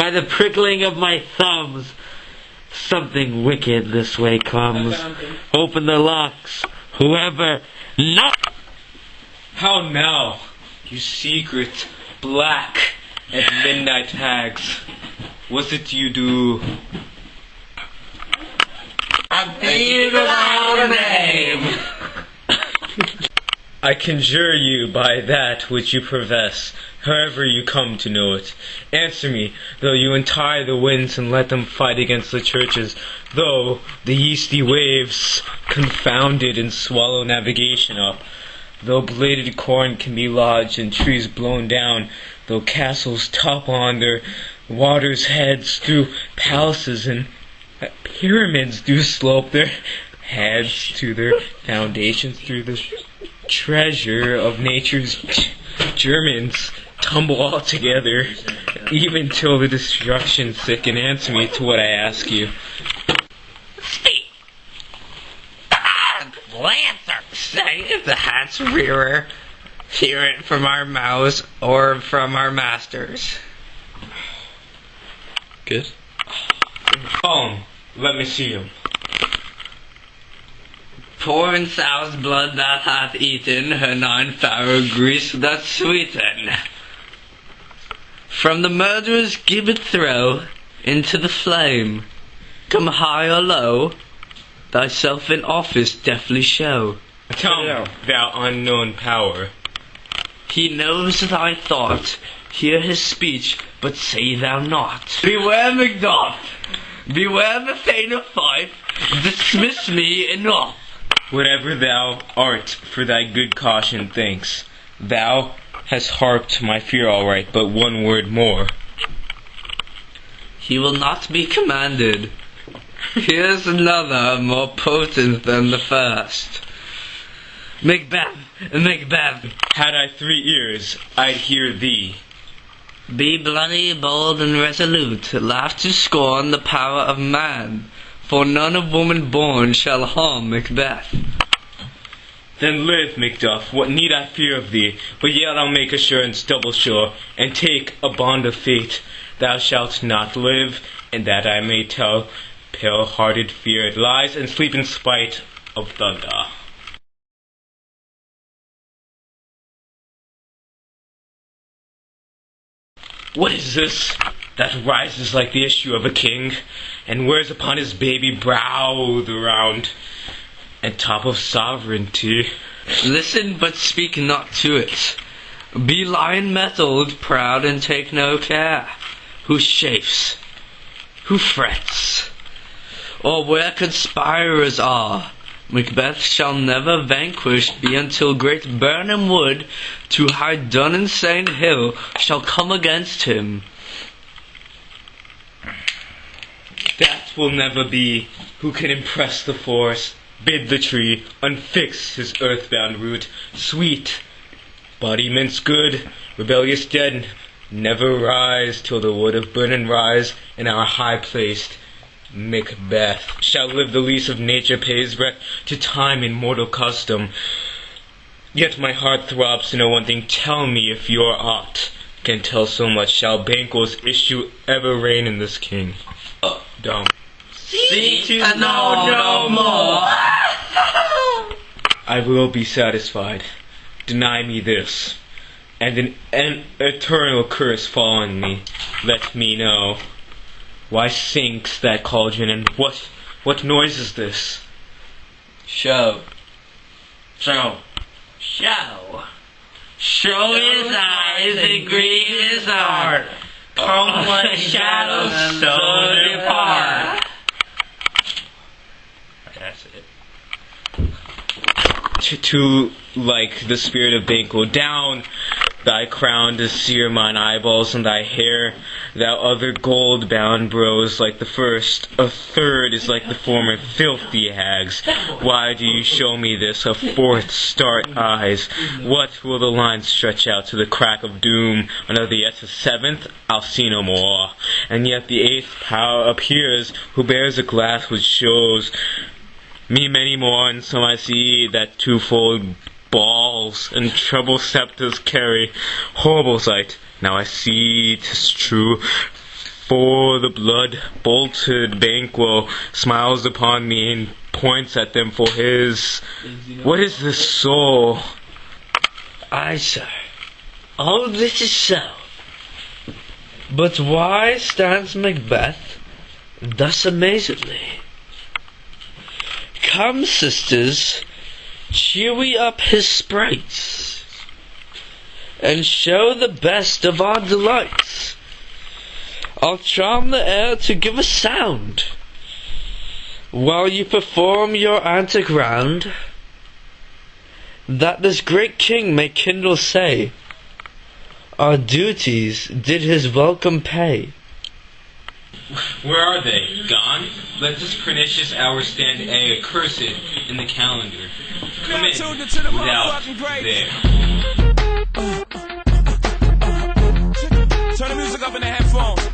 by the prickling of my thumbs. Something wicked this way comes. Open the locks, whoever. No! How now, you secret, black, and midnight hags? What's it you do? I'm thinking about a name. I conjure you by that which you profess, however you come to know it. Answer me, though you untie the winds and let them fight against the churches, though the yeasty waves confounded and swallow navigation up, though bladed corn can be lodged and trees blown down, though castles topple on their waters' heads, through palaces and pyramids do slope their heads to their foundations, through the treasure of nature's germans tumble all together, even till the destruction sicken. Answer me to what I ask you. Speak! Lancer! Say if the hat's rearer, hear it from our mouths or from our masters. Good. Let me see him. Poor and sow's blood that hath eaten her 9 farrow grease that sweeten. From the murderer's gibbet throw into the flame. Come high or low, thyself in office deftly show. Tell me, thou unknown power. He knows thy thought, hear his speech, but say thou not. Beware Macbeth, beware the Thane of Fife, dismiss me enough. Whatever thou art, for thy good caution, thanks. Thou hast harped my fear all right, but one word more. He will not be commanded. Here's another more potent than the first. Macbeth, Macbeth. Had I 3 ears, I'd hear thee. Be bloody, bold, and resolute. Laugh to scorn the power of man. For none of woman born shall harm Macbeth. Then live, Macduff, what need I fear of thee? But yet I'll make assurance double sure, and take a bond of fate. Thou shalt not live, and that I may tell pale-hearted fear it lies, and sleep in spite of thunder. What is this that rises like the issue of a king, and wears upon his baby brow the round and top of sovereignty? Listen, but speak not to it. Be lion-mettled, proud, and take no care. Who chafes? Who frets? Or where conspirers are? Macbeth shall never vanquished be until great Birnam Wood to high Dunsane Hill shall come against him. That will never be. Who can impress the forest, bid the tree unfix his earthbound root? Sweet body mince good, rebellious dead never rise till the wood of Birnam rise, and our high-placed Macbeth shall live the lease of nature, pays rec to time and mortal custom. Yet my heart throbs to know one thing. Tell me if your aught can tell so much. Shall Banquo's issue ever reign in this king? Dumb. Seek to know no more. I will be satisfied. Deny me this, and an eternal curse fall on me. Let me know. Why sinks that cauldron, and what noise is this? Show. Show his eyes and grieve his heart. Come let shadows so depart. That's it. To like the spirit of Banquo, down thy crown to sear mine eyeballs, and thy hair, thou other gold-bound brows like the first, a third is like the former, filthy hags. Why do you show me this? A fourth start eyes. What will the lines stretch out to the crack of doom? Another yet, the 7th, I'll see no more. And yet the 8th power appears, who bears a glass which shows me many more, and some I see that twofold balls and treble scepters carry. Horrible sight. Now I see 'tis true. For the blood-bolted Banquo smiles upon me and points at them for his... What is this soul? Aye, sir. All this is so. But why stands Macbeth thus amazedly? Come, sisters, cheer we up his sprites, and show the best of our delights. I'll charm the air to give a sound, while you perform your antic round, that this great king may kindle say, our duties did his welcome pay. Where are they? Gone? Let this pernicious hour stand accursed in the calendar. Come in without there. Turn the music up in the headphones.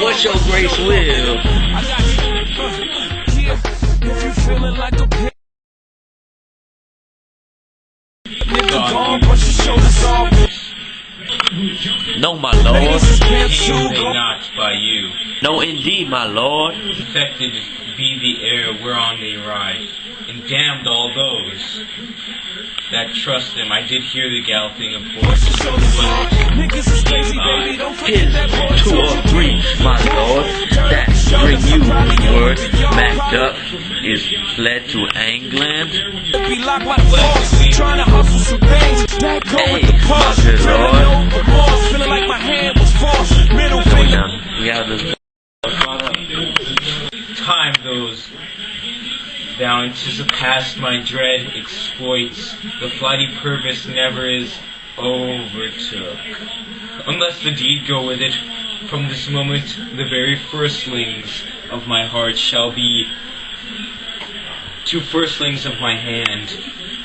What your grace will? I got you. Yeah, if you feeling like a pig, nigga, gone, brush your shoulders off. No, my lord. Came they not by you. No, indeed, my lord. Infected be the air whereon they ride, and damned all those that trust them. I did hear the galloping of horses, but Niggas is crazy, baby. Don't forget that boy. 2 or 3, my lord, that bring you word. Macbeth is fled to England. Be locked like boss, trying to hustle some things. That go with the pause. my good lord. Feeling like my hand was forced. Middle Going finger. down. We have this. time those thou anticipast past my dread exploits. The flighty purpose never is overtook, unless the deed go with it. From this moment the very firstlings of my heart shall be two firstlings of my hand,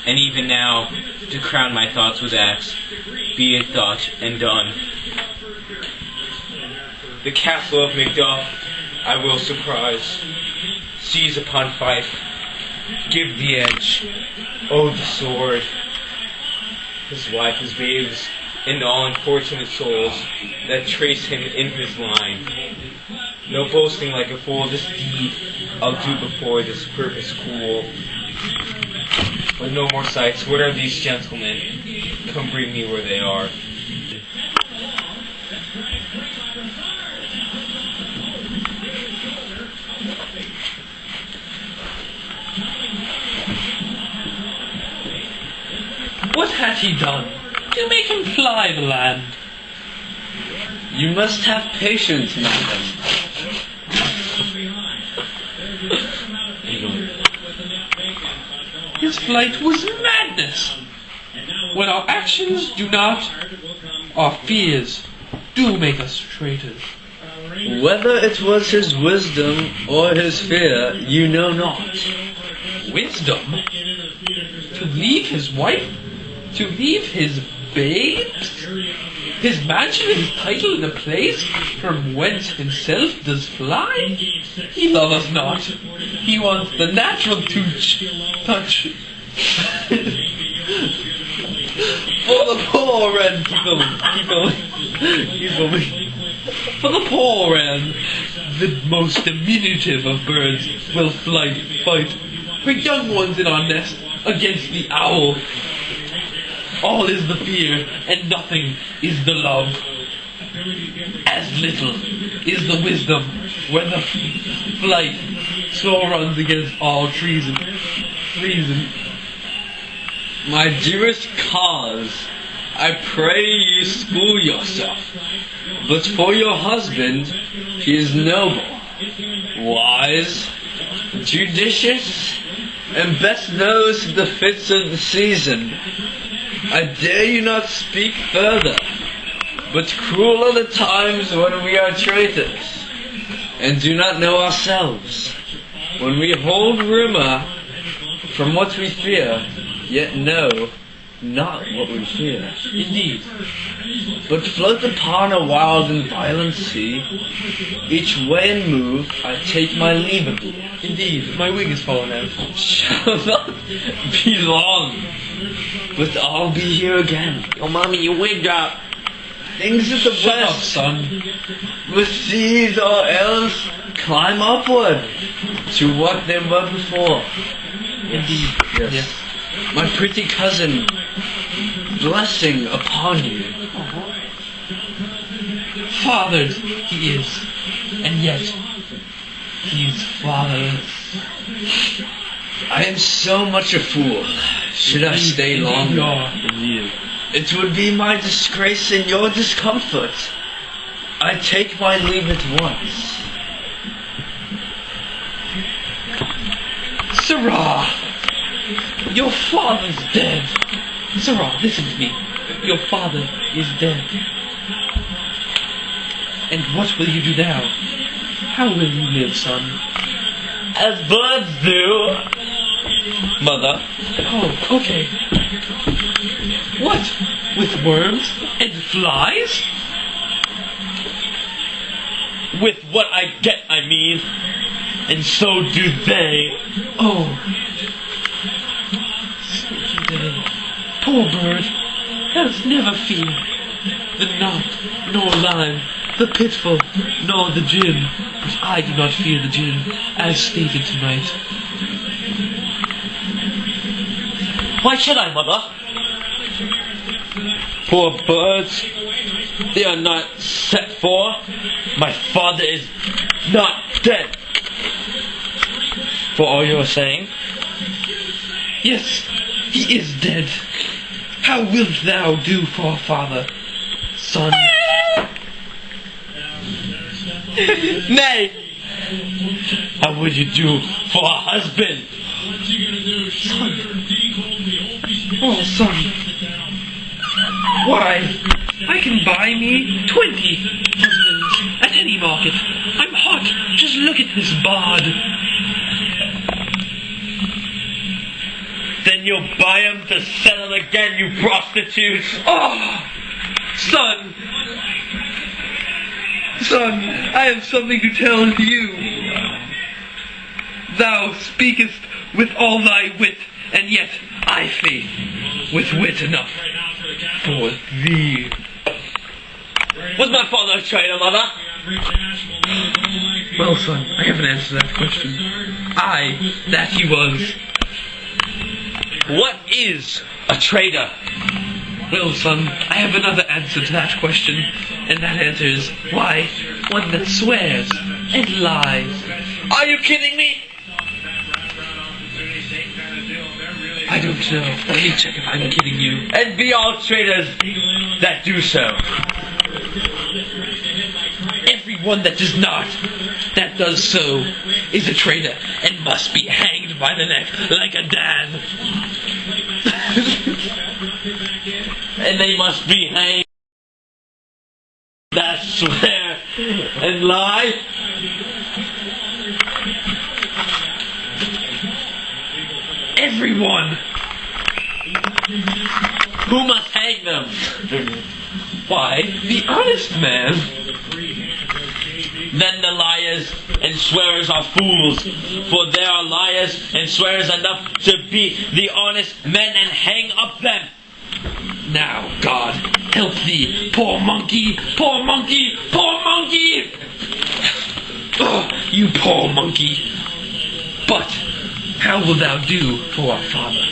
and even now to crown my thoughts with acts, be it thought and done. The castle of Macduff I will surprise, seize upon Fife, give the edge, oh the sword, his wife, his babes, and all unfortunate souls that trace him in his line. No boasting like a fool, this deed I'll do before this purpose cool. But no more sights, what are these gentlemen? Come bring me where they are. What had he done to make him fly the land? You must have patience, madam. His flight was madness. When our actions do not, our fears do make us traitors. Whether it was his wisdom or his fear, you know not. Wisdom? To leave his wife? To leave his babes? His mansion, his title, and a place from whence himself does fly? He loveth not. He wants the natural touch. For the poor and people. For the poor and the most diminutive of birds will fight for young ones in our nest against the owl. All is the fear, and nothing is the love. As little is the wisdom when the flight so runs against all treason. My dearest cause, I pray you school yourself. But for your husband, he is noble, wise, judicious, and best knows the fits of the season. I dare you not speak further, but cruel are the times when we are traitors, and do not know ourselves, when we hold rumour from what we fear, yet know not what we fear. Indeed, but float upon a wild and violent sea, each way and move, I take my leave of you. Indeed, my wig is fallen out. Shall not be long, but I'll be here again. Oh, mommy, your wig dropped. things of the Shut up, west son. recede or else climb upward to what they were before. Indeed. Yes. My pretty cousin, blessing upon you. Fathered he is, and yet he's fatherless. I am so much a fool. Should I stay longer? It would be my disgrace and your discomfort. I take my leave at once. Sirrah, your father's dead. Sirrah, listen to me. Your father is dead. And what will you do now? How will you live, son? As birds do, mother. Oh, okay. What? With worms and flies? With what I get, I mean. And so do they. Oh. So do they. Poor bird. Has never feared the knot, nor lime, the pitfall, nor the gin. But I do not fear the gin, as stated tonight. Why should I, mother? Poor birds. They are not set for. My father is not dead. For all you're saying? Yes, he is dead. How wilt thou do for a father, son? Nay! How would you do for a husband? Oh, son. Why, I can buy me 20 husbands at any market. I'm hot. Just look at this bard. Then you'll buy him to sell him again, you prostitute! Oh, son. Son, I have something to tell you. Thou speakest with all thy wit, and yet I faith with wit enough for thee. Was my father a traitor, mother? Well, son, I have an answer to that question. Aye, that he was. What is a traitor? Well, son, I have another answer to that question, and that answer is, why, one that swears and lies. Are you kidding me? I don't know. Let me check if I'm kidding you. And be all traitors that do so. Everyone that does not, That does so is a traitor and must be hanged by the neck like a Dan. and they must be hanged that swear and lie. Everyone. Who must hang them? Why, the honest man. Then the liars and swearers are fools, for there are liars and swearers enough to be the honest men and hang up them. Now, God, help thee, poor monkey, poor monkey, poor monkey! Oh, you poor monkey. But, how wilt thou do for our father?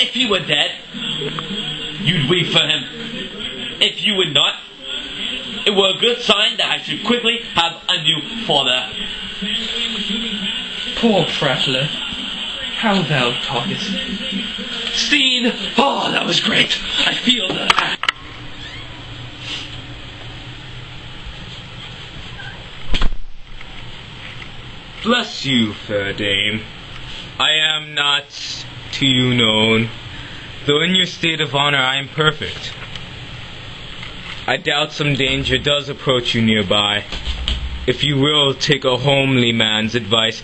If he were dead, you'd weep for him. If you would not, it were a good sign that I should quickly have a new father. Poor prattler, how thou talkest. Scene! Oh, that was great. I feel the... Bless you, fair dame. I am not to you known, though in your state of honor I am perfect. I doubt some danger does approach you nearby. If you will take a homely man's advice,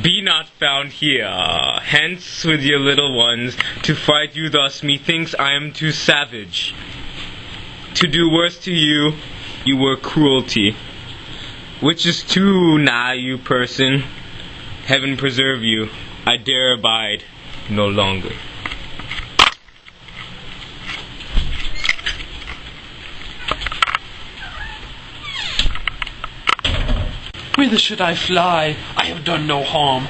be not found here. Hence with your little ones, to fight you thus, methinks I am too savage. To do worse to you, you were cruelty. Which is too nigh you, person. Heaven preserve you. I dare abide no longer. Whither should I fly? I have done no harm.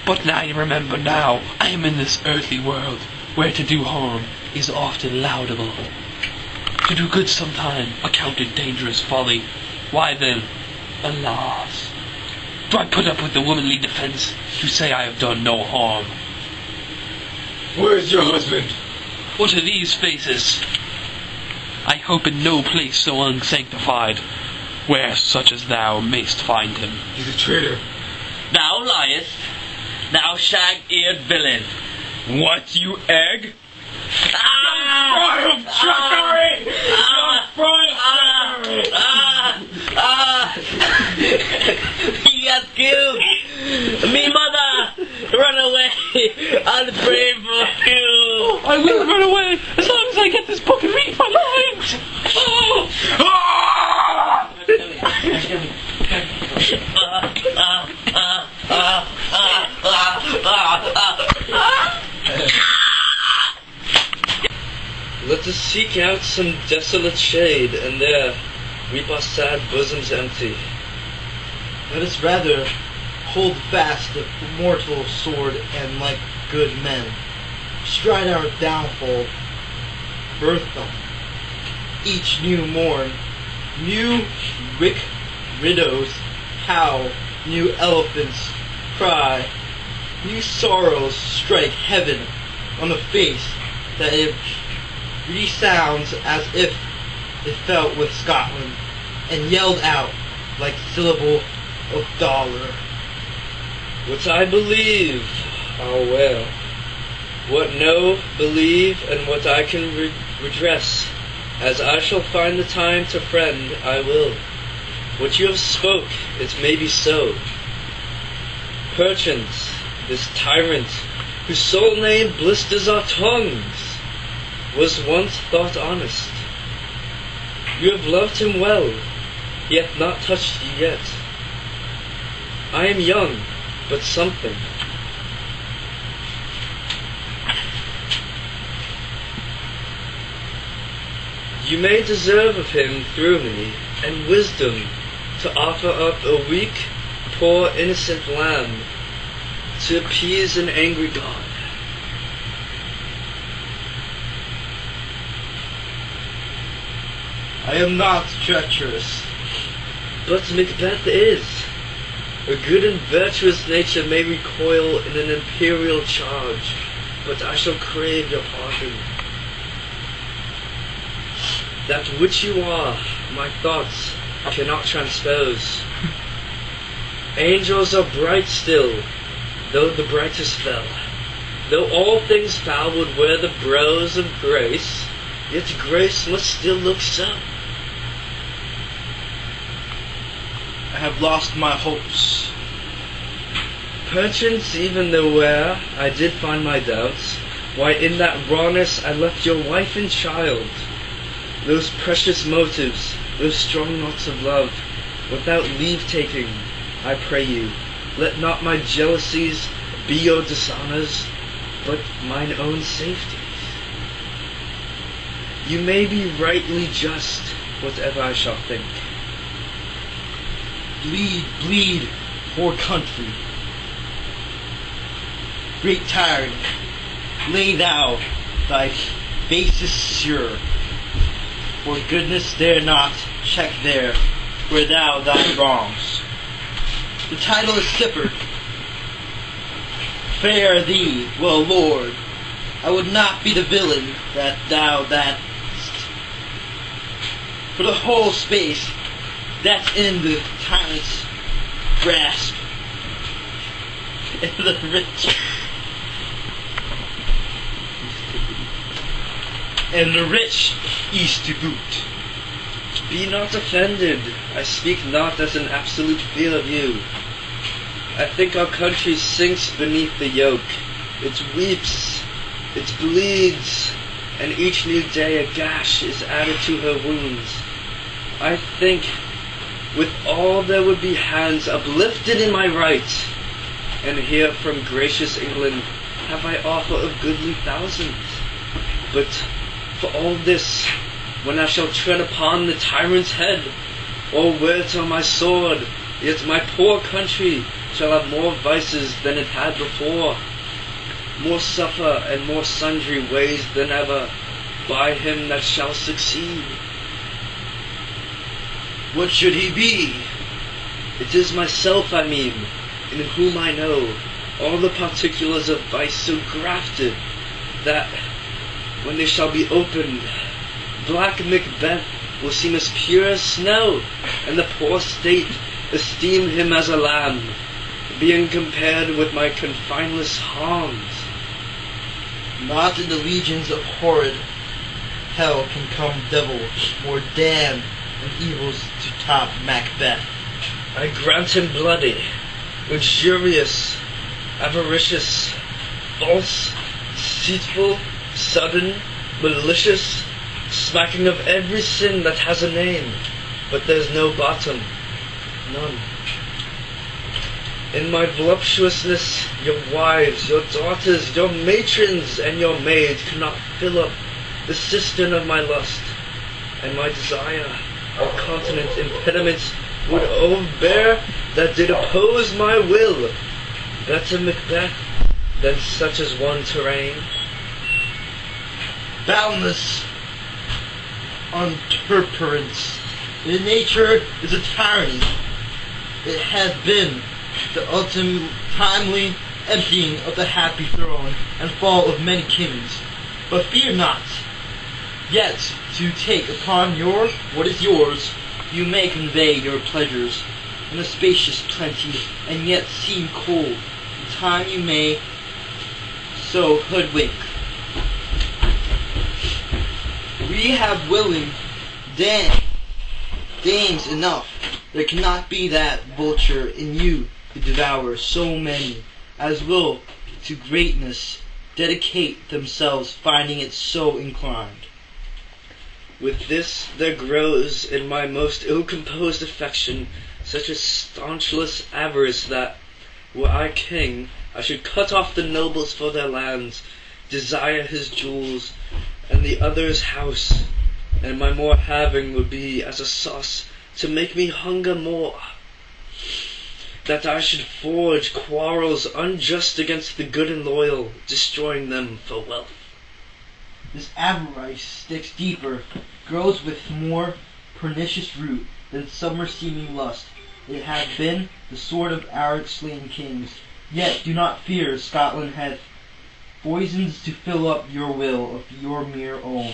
But now I remember now, I am in this earthly world, where to do harm is often laudable. To do good sometime, accounted dangerous folly. Why then, alas, do I put up with the womanly defense to say I have done no harm? Where's your husband? What are these faces? I hope in no place so unsanctified, where such as thou mayst find him. He's a traitor. Thou liest, thou shag-eared villain. What, you egg? Ah! Trickery! He has killed me, mother. Run away. I'll pray for you. I will run away as long as I get this book and read my lines. Let us seek out some desolate shade, and there weep our sad bosoms empty. Let us rather hold fast the immortal sword, and like good men, stride our downfall, birth them. Each new morn, new widows howl, new elephants cry, new sorrows strike heaven on the face that it resounds as if it felt with Scotland, and yelled out like syllable of dollar. What I believe, I'll wear. What know, believe, and what I can redress, as I shall find the time to friend, I will. What you have spoke, it may be so. Perchance, this tyrant, whose sole name blisters our tongues, was once thought honest. You have loved him well, yet not touched you yet. I am young, but something. You may deserve of him through me, and wisdom to offer up a weak, poor, innocent lamb to appease an angry God. I am not treacherous. But Macbeth is. A good and virtuous nature may recoil in an imperial charge, but I shall crave your pardon. That which you are, my thoughts cannot transpose. Angels are bright still, though the brightest fell. Though all things foul would wear the brows of grace, yet grace must still look so. I have lost my hopes. Perchance even though where I did find my doubts, why in that rawness I left your wife and child. Those precious motives, those strong knots of love, without leave-taking, I pray you, let not my jealousies be your dishonours, but mine own safeties. You may be rightly just, whatever I shall think. Bleed, bleed, poor country. Great tyrant, lay thou thy basis sure. For goodness dare not check there where thou thy wrongs. The title is Sipper. Fare thee, well Lord, I would not be the villain that thou that'st. For the whole space that's in the tyrant's grasp, and the rich east to boot. Be not offended, I speak not as an absolute fear of you. I think our country sinks beneath the yoke. It weeps, it bleeds, and each new day a gash is added to her wounds. I think with all there would be hands uplifted in my right, and here from gracious England have I offer of goodly thousands. But for all this, when I shall tread upon the tyrant's head, or wear it on my sword, Yet my poor country shall have more vices than it had before, more suffer and more sundry ways than ever, by him that shall succeed. What should he be? It is myself I mean, in whom I know all the particulars of vice so grafted, that, when they shall be opened, black Macbeth will seem as pure as snow, and the poor state esteem him as a lamb, being compared with my confineless harms. Not in the legions of horrid hell can come devil more damned and evils to top Macbeth. I grant him bloody, luxurious, avaricious, false, deceitful, sudden, malicious, smacking of every sin that has a name, but there's no bottom, none. In my voluptuousness, your wives, your daughters, your matrons, and your maids cannot fill up the cistern of my lust, and my desire, or continent impediments would overbear that did oppose my will. Better Macbeth than such as one terrain. Boundless untemperance. In nature is a tyranny. It had been the ultimate timely emptying of the happy throne and fall of many kings. But fear not. Yet to take upon what is yours, you may convey your pleasures in a spacious plenty, and yet seem cold. In time you may so hoodwink. We have willing dames enough. There cannot be that vulture in you to devour so many as will to greatness dedicate themselves, finding it so inclined. With this there grows in my most ill-composed affection such a staunchless avarice that, were I king, I should cut off the nobles for their lands, desire his jewels, and the other's house, and my more having would be as a sauce to make me hunger more. That I should forge quarrels unjust against the good and loyal, destroying them for wealth. This avarice sticks deeper, grows with more pernicious root than summer seeming lust. It had been the sword of our slain kings. Yet do not fear, Scotland hath poisons to fill up your will of your mere own.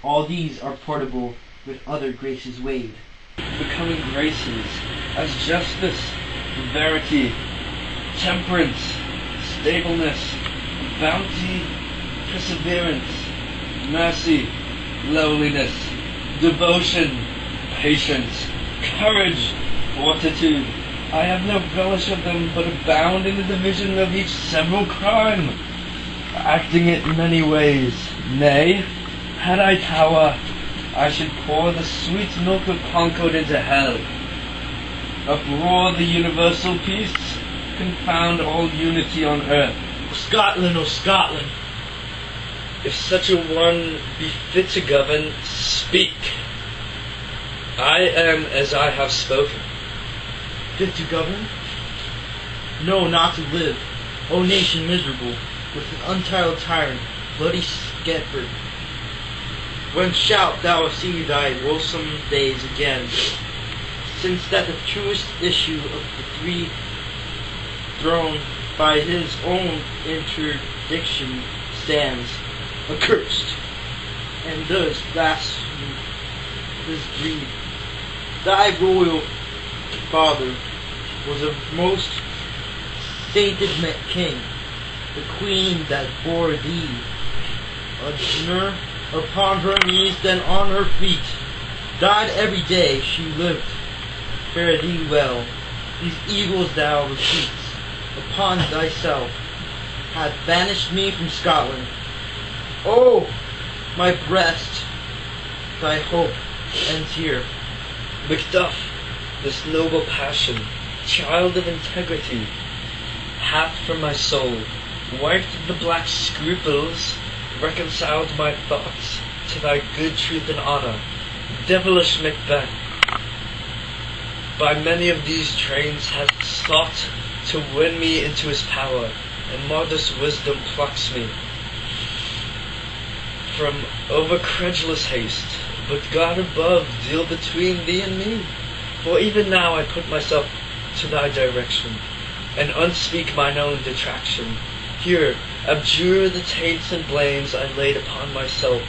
All these are portable with other graces weighed. Becoming graces, as justice, verity, temperance, stableness, bounty, perseverance, mercy, lowliness, devotion, patience, courage, fortitude. I have no relish of them, but abound in the division of each several crime, acting it many ways. Nay, had I power, I should pour the sweet milk of concord into hell, uproar the universal peace, confound all unity on earth. O Scotland, O Scotland! If such a one be fit to govern, speak. I am as I have spoken. Fit to govern? No, not to live. O nation miserable, with an untitled tyrant, bloody scapegoat. When shalt thou see thy woesome days again? Since that the truest issue of the three throne by his own interdiction stands accursed, and does blaspheme his breed. Thy royal father was a most sainted king. The queen that bore thee, a upon her knees, then on her feet, died every day she lived. Fare thee well. These evils thou repeats upon thyself hath banished me from Scotland. Oh, my breast, thy hope ends here. Macduff, this noble passion, child of integrity, hath from my soul wiped the black scruples, reconciled my thoughts to thy good truth and honor. Devilish Macbeth, by many of these trains hath sought to win me into his power, and modest wisdom plucks me from over-credulous haste. But God above deal between thee and me. For even now I put myself to thy direction, and unspeak mine own detraction. Here, abjure the taints and blames I laid upon myself.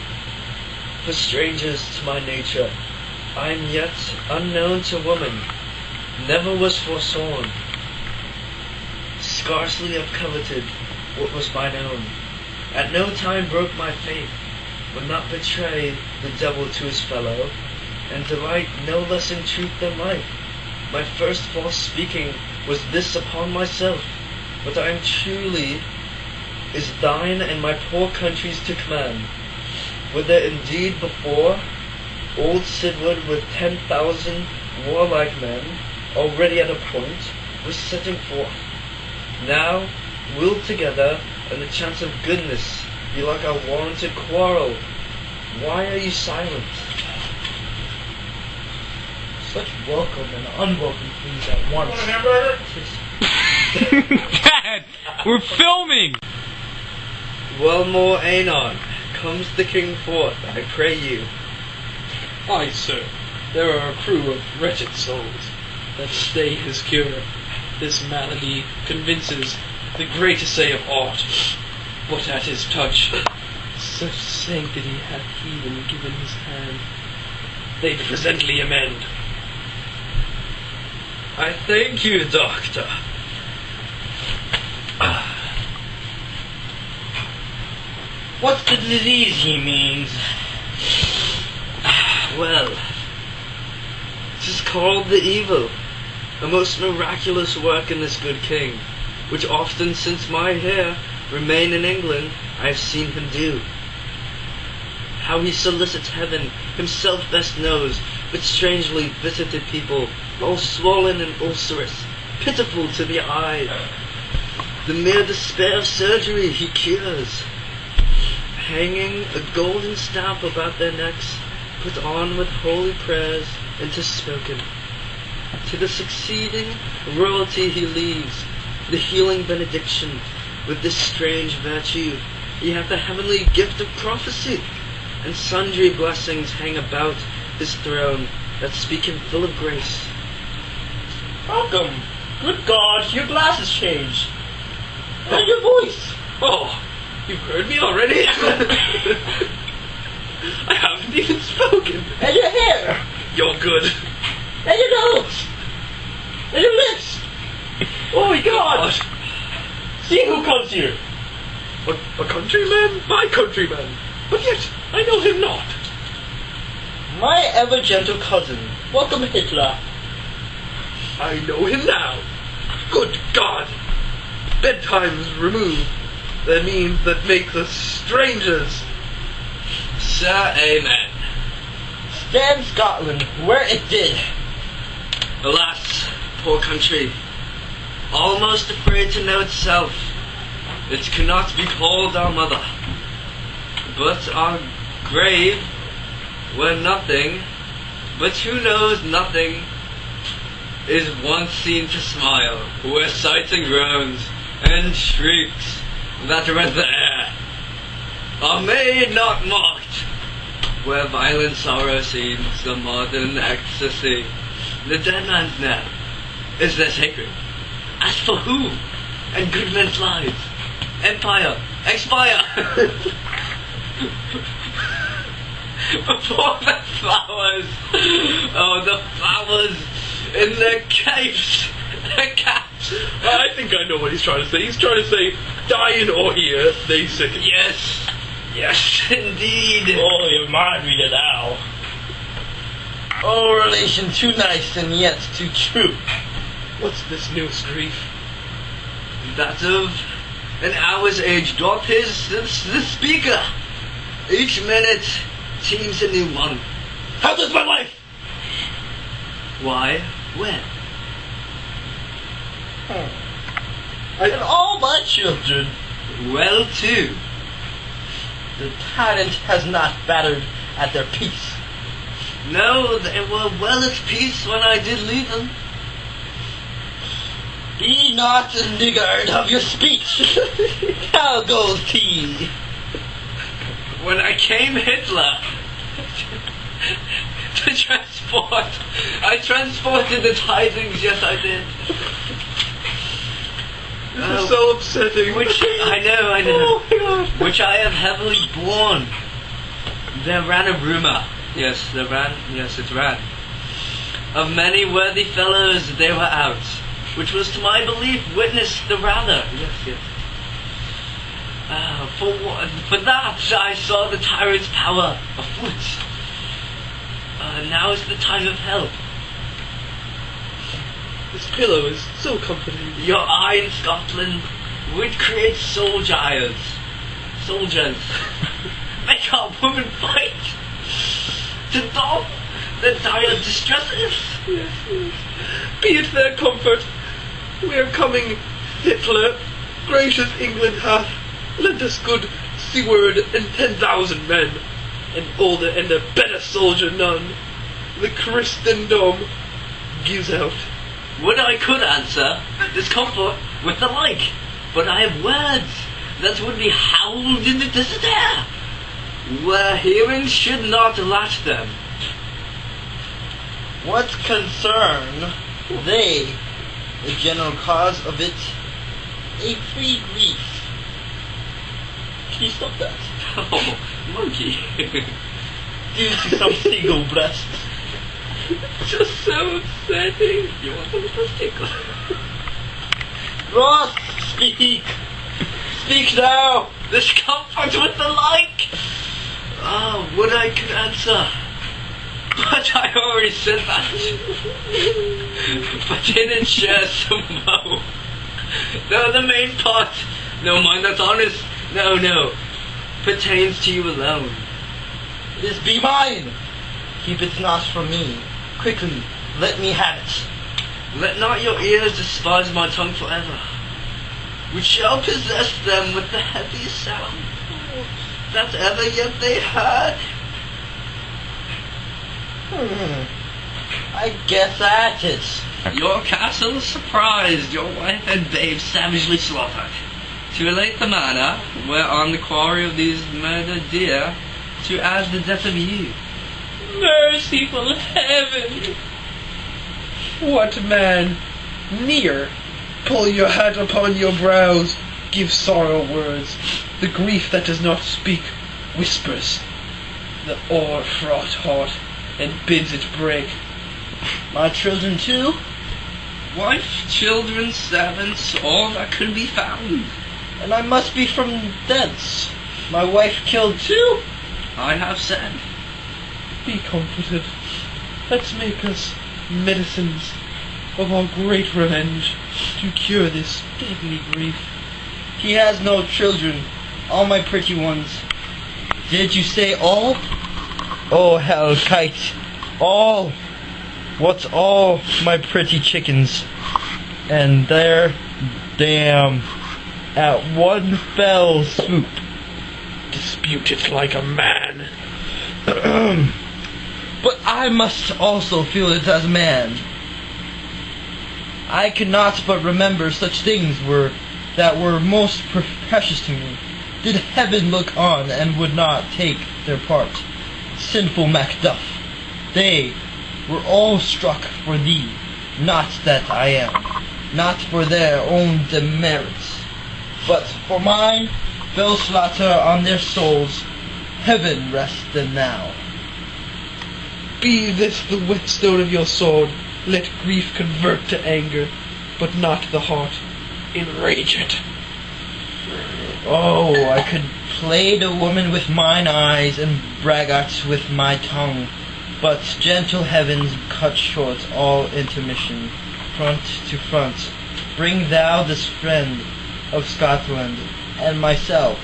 For strangers to my nature, I am yet unknown to woman, never was forsworn. Scarcely have coveted what was mine own. At no time broke my faith, would not betray the devil to his fellow, and delight no less in truth than life. My first false speaking was this upon myself, but I am truly is thine and my poor country's to command. Were there indeed before old Sidwood with 10,000 warlike men already at a point was setting forth. Now, will together, and the chance of goodness be like our warranted quarrel. Why are you silent? Such welcome and unwelcome things at once. Dad, we're filming! Well, more anon. Comes the king forth, I pray you. Aye, sir, there are a crew of wretched souls that stay his cure. This malady convinces the great to say of aught, but at his touch, such sanctity hath he been given his hand, they presently amend. I thank you, doctor. What's the disease he means? Well, 'tis called the evil, a most miraculous work in this good king, which often since my hair remain in England I have seen him do. How he solicits heaven himself best knows, but strangely visited people, all swollen and ulcerous, pitiful to the eye. The mere despair of surgery he cures, hanging a golden stamp about their necks, put on with holy prayers interspoken. To the succeeding royalty he leaves the healing benediction. With this strange virtue he hath the heavenly gift of prophecy, and sundry blessings hang about his throne that speak him full of grace. Welcome. Good God, your glasses changed. And your voice. Oh, you've heard me already? I haven't even spoken. And your hair. You're good. And your nose. And your lips. Oh my God. See who comes here. A countryman? My countryman. But yet, I know him not. My ever-gentle cousin. Welcome, Hitler. I know him now. Good God! Bedtimes remove the means that make us strangers. Sir, amen. Stand Scotland, where it did. Alas, poor country, almost afraid to know itself, it cannot be called our mother. But our grave were nothing, but who knows nothing is once seen to smile, where sighs and groans and shrieks that rent the air are made not mocked, where violent sorrow seems the modern ecstasy. The dead man's knell is their sacred. As for who and good men's lives, empire, expire. Before the flowers, oh, the flowers in their capes, their caps. I think I know what he's trying to say. He's trying to say, dying or here, they sicken. Yes, yes, indeed. Oh, you mind me now. Oh, relation too nice and yet too true. What's this newest grief? That of an hour's age doth his the speaker. Each minute seems a new one. How does my wife? Why? When? And all my children. Well, too. The tyrant has not battered at their peace. No, they were well at peace when I did leave them. Be not niggard of your speech. How goes he? When I came Hitler to transport, I transported the tidings, yes I did. This is so upsetting. Which, I know. Oh my God. Which I have heavily borne. There ran a rumour. Yes, it ran. Of many worthy fellows they were out, which was to my belief witnessed the rather. Yes. For that I saw the tyrant's power afoot. Now is the time of help. This pillow is so comforting. Your eye in Scotland would create soldiers. Make our women fight to stop the dire distresses. Yes. Be it their comfort. We are coming, Hitler, great as England hath, lent us good seaward and 10,000 men, and older and a better soldier none. The Christendom gives out. Would I could answer this comfort with the like, but I have words that would be howled in the desert air, where hearing should not latch them. What concern they, the general cause of it, a free grief? Can you stop that? Oh, monkey. Due to some seagull breasts. Just so upsetting. You want a little tickle? Ross, speak! Speak now! This comfort with the like! Ah, would I could answer. But I already said that. But didn't share some more. No, the main part. No, mind that's honest. No. Pertains to you alone. This be mine! Keep it not from me. Quickly, let me have it. Let not your ears despise my tongue forever, which shall possess them with the heavy sound that ever yet they heard. I guess that is. Your castle surprised, your wife and babes savagely slaughtered. To relate the manner whereon the quarry of these murdered deer, to add the death of you. Merciful heaven! What man near? Pull your hat upon your brows, give sorrow words. The grief that does not speak whispers. The o'er-fraught heart and bids it break. My children too? Wife, children, servants, all that could be found. And I must be from thence. My wife killed too? I have said. Be comforted. Let's make us medicines of our great revenge to cure this deadly grief. He has no children, all my pretty ones. Did you say all? Oh, hell kite. All. What's all my pretty chickens? And there, damn, at one fell swoop. Dispute it like a man. But I must also feel it as a man. I cannot but remember such things that were most precious to me. Did heaven look on and would not take their part? Sinful Macduff, they were all struck for thee, not that I am, not for their own demerits, but for mine fell slaughter on their souls. Heaven rest them now. Be this the whetstone of your sword, let grief convert to anger, but not the heart. Enrage it. Oh, I could play the woman with mine eyes and braggart with my tongue, but gentle heavens cut short all intermission. Front to front, bring thou this friend of Scotland and myself.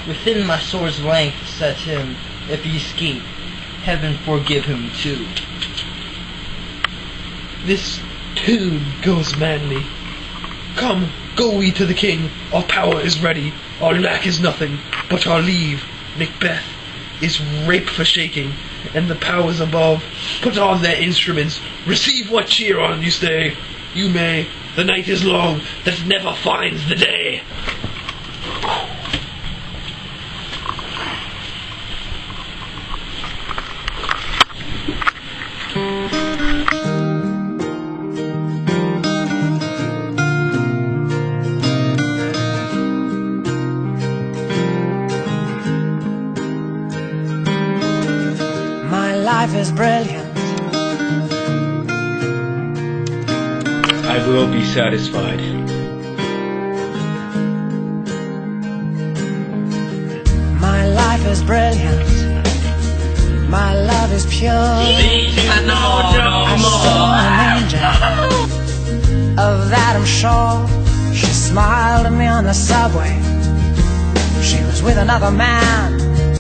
Within my sword's length set him, if he escape, heaven forgive him too. This tune goes manly. Come, go we to the king. Our power is ready. Our lack is nothing, but our leave, Macbeth, is rape for shaking, and the powers above put on their instruments. Receive what cheer on you stay. You may. The night is long that never finds the day. My life is brilliant. I will be satisfied. My life is brilliant. My love is pure. I saw an angel. Of that I'm sure. She smiled at me on the subway. She was with another man.